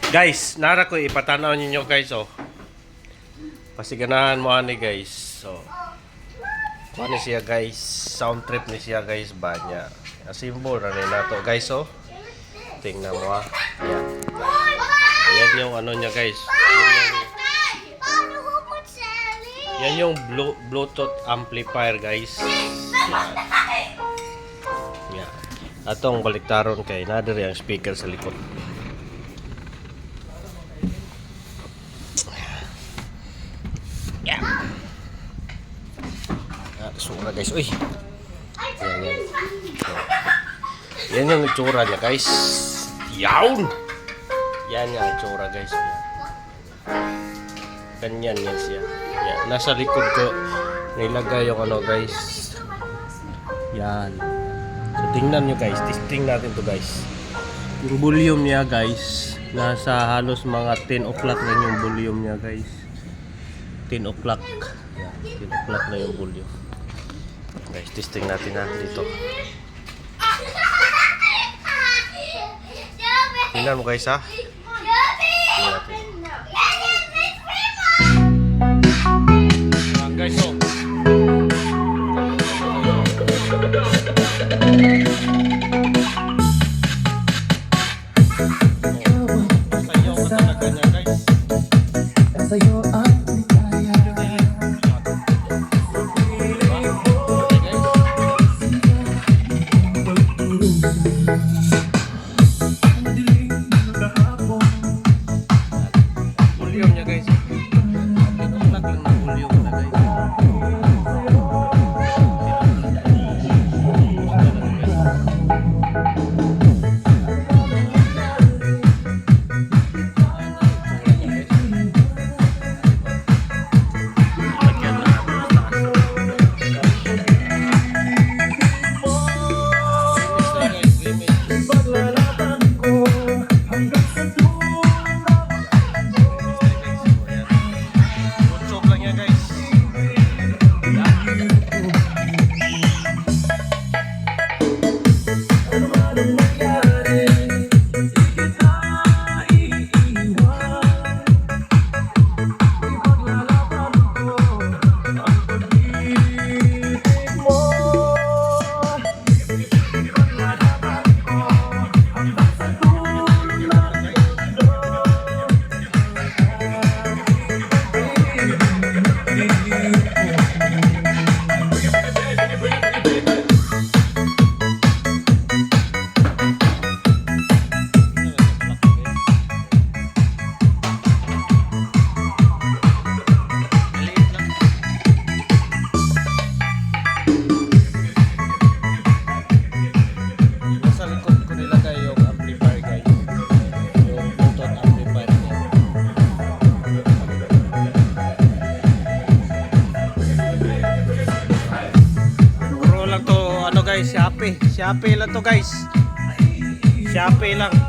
Guys, nara ko ipatanaw ninyo guys oh. Pasiganahan mo ani guys. So, ano siya guys? Sound trip ni siya guys ba niya. Symbol na rin nato guys oh. Tingnan mo ah. Ayan. Ayan yung ano niya guys. Yan yung Bluetooth amplifier guys. Yan. Yan. Atong baliktaron kay nader yung speaker sa likod. Yan. Sura guys. Uy. Yan yan. Yan yung itsura niya guys. Yawn. Yan yung itsura guys. Ganyan yan siya. Yan. Nasa likod ko nilagay yung ano guys. Yan. So tingnan nyo guys. Testing natin to guys. Yung volume niya guys. Nasa halos mga 10 o'clock na yung volume niya guys. 10 o'clock. Yan. 10 o'clock na yung volume. Guys, testing natin na dito. Tingnan mo guys ha. Tingnan natin. Ayan guys oh. Sayaw ka talaga niya guys. Sa'yo at ligaya. Volume niya guys. Tinuklag lang na volume na guys. Nasa likod ko nilagay yung amplifier guys. Yung Bluetooth amplifier niya. Puro lang to ano guys, Shopee lang to guys. Shopee lang to.